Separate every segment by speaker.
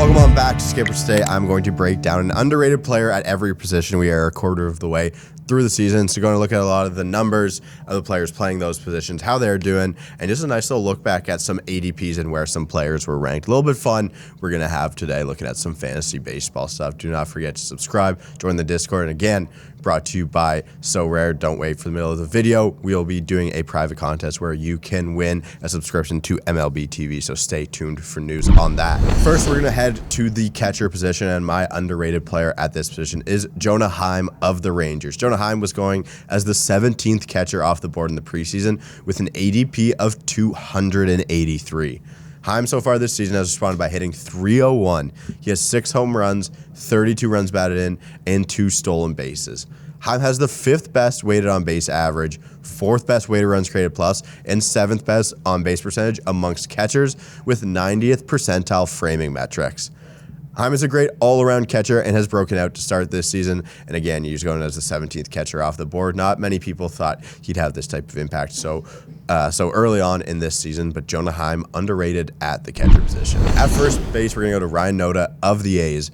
Speaker 1: Welcome on back to Skippers. Today I'm going to break down an underrated player at every position. We are a quarter of the way through the season, so going to look at a lot of the numbers of the players playing those positions, how they're doing, and just a nice little look back at some ADPs and where some players were ranked. A little bit fun we're going to have today looking at some fantasy baseball stuff. Do not forget to subscribe, join the Discord, and again, brought to you by So Rare. Don't wait for the middle of the video. We'll be doing a private contest where you can win a subscription to MLB TV, so stay tuned for news on that. First, we're going to head to the catcher position, and my underrated player at this position is Jonah Heim of the Rangers. Jonah Heim was going as the 17th catcher off the board in the preseason with an ADP of 283. Heim so far this season has responded by hitting .301. He has 6 home runs, 32 runs batted in, and 2 stolen bases. Heim has the 5th best weighted on base average, 4th best weighted runs created plus, and 7th best on base percentage amongst catchers with 90th percentile framing metrics. Heim is a great all-around catcher and has broken out to start this season. And again, he's going as the 17th catcher off the board. Not many people thought he'd have this type of impact so early on in this season, but Jonah Heim underrated at the catcher position. At first base, we're going to go to Ryan Noda of the A's.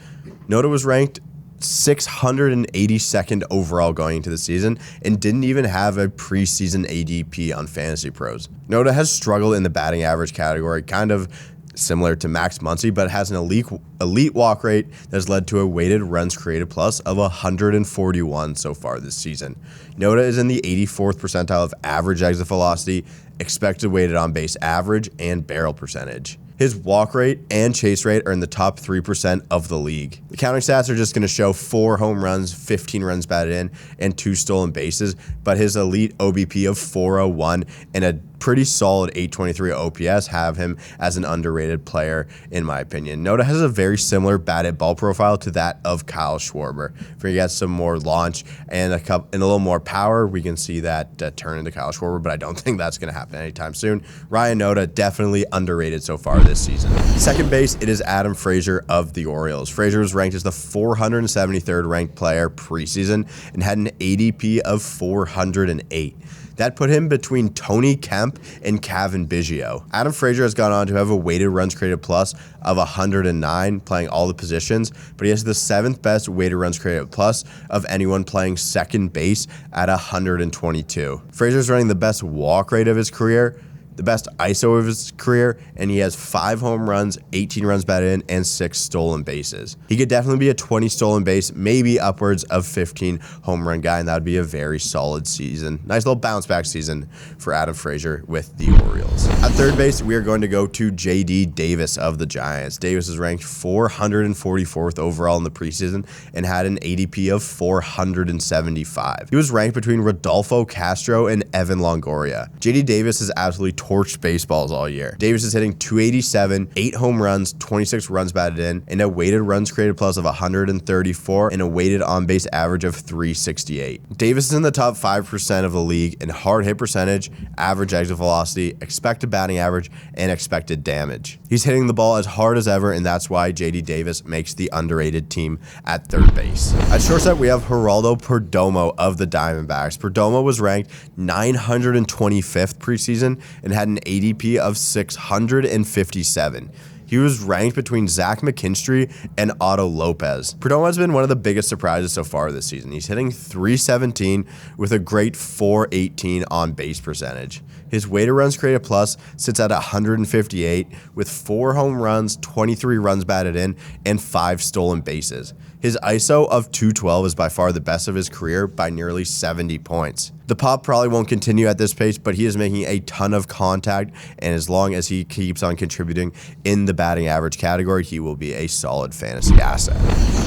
Speaker 1: Noda was ranked 682nd overall going into the season and didn't even have a preseason ADP on Fantasy Pros. Noda has struggled in the batting average category, kind of similar to Max Muncy, but has an elite walk rate that has led to a weighted runs created plus of 141 so far this season. Noda is in the 84th percentile of average exit velocity, expected weighted on base average, and barrel percentage. His walk rate and chase rate are in the top 3% of the league. The counting stats are just going to show 4 home runs, 15 runs batted in, and 2 stolen bases, but his elite OBP of 401 and a pretty solid 823 OPS have him as an underrated player, in my opinion. Noda has a very similar batted ball profile to that of Kyle Schwarber. If he gets some more launch and a little more power, we can see that turn into Kyle Schwarber, but I don't think that's going to happen anytime soon. Ryan Noda, definitely underrated so far this season. Second base, it is Adam Frazier of the Orioles. Frazier was ranked as the 473rd ranked player preseason and had an ADP of 408. That put him between Tony Kemp and Cavan Biggio. Adam Frazier has gone on to have a weighted runs created plus of 109, playing all the positions, but he has the 7th best weighted runs created plus of anyone playing second base at 122. Frazier's running the best walk rate of his career, the best ISO of his career, and he has 5 home runs, 18 runs batted in, and 6 stolen bases. He could definitely be a 20 stolen base, maybe upwards of 15 home run guy, and that would be a very solid season. Nice little bounce back season for Adam Frazier with the Orioles. At third base, we are going to go to J.D. Davis of the Giants. Davis is ranked 444th overall in the preseason and had an ADP of 475. He was ranked between Rodolfo Castro and Evan Longoria. J.D. Davis is absolutely torched baseballs all year. Davis is hitting .287, 8 home runs, 26 runs batted in, and a weighted runs created plus of 134 and a weighted on-base average of 368. Davis is in the top 5% of the league in hard hit percentage, average exit velocity, expected batting average, and expected damage. He's hitting the ball as hard as ever, and that's why J.D. Davis makes the underrated team at third base. At shortstop, we have Geraldo Perdomo of the Diamondbacks. Perdomo was ranked 925th preseason and had an ADP of 657. He was ranked between Zach McKinstry and Otto Lopez. Perdomo has been one of the biggest surprises so far this season. He's hitting .317 with a great .418 on base percentage. His weighted runs created plus sits at 158 with 4 home runs, 23 runs batted in, and 5 stolen bases. His ISO of 212 is by far the best of his career by nearly 70 points. The pop probably won't continue at this pace, but he is making a ton of contact, and as long as he keeps on contributing in the batting average category, he will be a solid fantasy asset.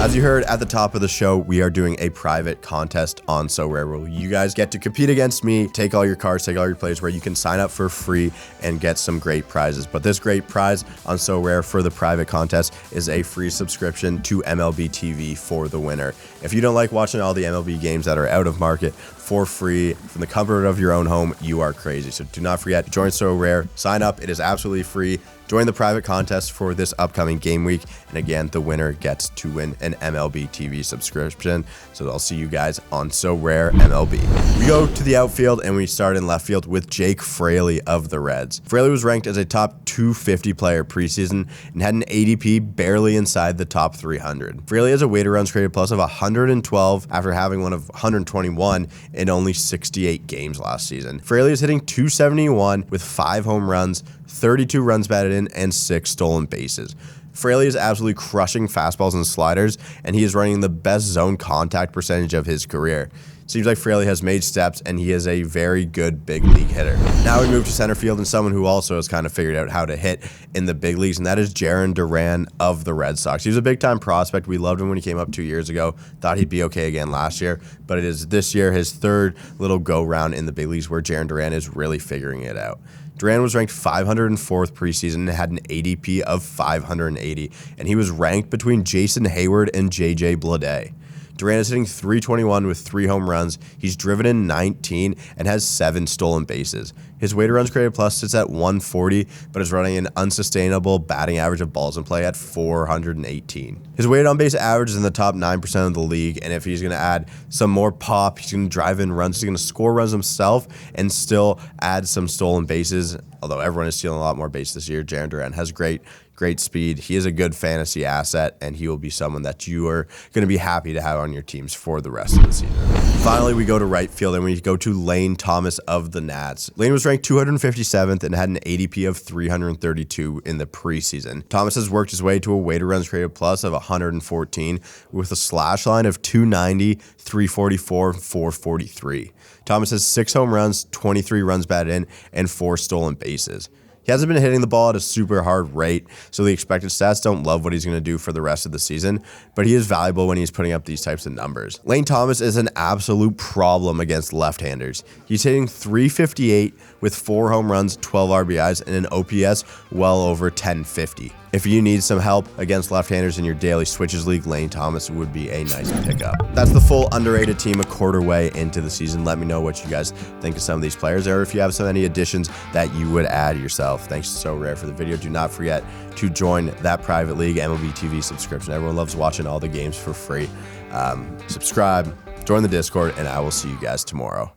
Speaker 1: As you heard at the top of the show, we are doing a private contest on So Rare where you guys get to compete against me, take all your cards, take all your plays, where you can sign up for free and get some great prizes. But this great prize on So Rare for the private contest is a free subscription to MLB TV for the winner. If you don't like watching all the MLB games that are out of market for free from the comfort of your own home, you are crazy. So do not forget to join So Rare, sign up. It is absolutely free. Join the private contest for this upcoming game week. And again, the winner gets to win an MLB TV subscription. So I'll see you guys on So Rare MLB. We go to the outfield and we start in left field with Jake Fraley of the Reds. Fraley was ranked as a top 250 player preseason and had an ADP barely inside the top 300. Fraley has a weighted runs created plus of 112 after having one of 121 in only 68 games last season. Fraley is hitting .271 with 5 home runs, 32 runs batted in, and 6 stolen bases. Fraley is absolutely crushing fastballs and sliders, and he is running the best zone contact percentage of his career. Seems like Fraley has made steps, and he is a very good big league hitter. Now we move to center field and someone who also has kind of figured out how to hit in the big leagues, and that is Jarren Duran of the Red Sox. He was a big-time prospect. We loved him when he came up 2 years ago. Thought he'd be okay again last year, but it is this year his third little go-round in the big leagues where Jarren Duran is really figuring it out. Duran was ranked 504th preseason and had an ADP of 580, and he was ranked between Jason Hayward and JJ Bleday. Duran is hitting .321 with 3 home runs. He's driven in 19 and has 7 stolen bases. His weighted runs created plus sits at 140, but is running an unsustainable batting average of balls in play at 418. His weighted on base average is in the top 9% of the league, and if he's going to add some more pop, he's going to drive in runs, he's going to score runs himself and still add some stolen bases. Although everyone is stealing a lot more bases this year, Jarren Duran has great speed. He is a good fantasy asset, and he will be someone that you are going to be happy to have on your teams for the rest of the season. Finally, we go to right field, and we go to Lane Thomas of the Nats. Lane was ranked 257th and had an ADP of 332 in the preseason. Thomas has worked his way to a weighted runs created plus of 114 with a slash line of 290, 344, 443. Thomas has 6 home runs, 23 runs batted in, and 4 stolen bases. He hasn't been hitting the ball at a super hard rate, so the expected stats don't love what he's going to do for the rest of the season, but he is valuable when he's putting up these types of numbers. Lane Thomas is an absolute problem against left-handers. He's hitting .358 with 4 home runs, 12 RBIs, and an OPS well over 1050. If you need some help against left-handers in your daily switches league, Lane Thomas would be a nice pickup. That's the full underrated team a quarter way into the season. Let me know what you guys think of some of these players, or if you have any additions that you would add yourself. Thanks to So Rare for the video. Do not forget to join that private league MLB TV subscription. Everyone loves watching all the games for free. Subscribe, join the Discord, and I will see you guys tomorrow.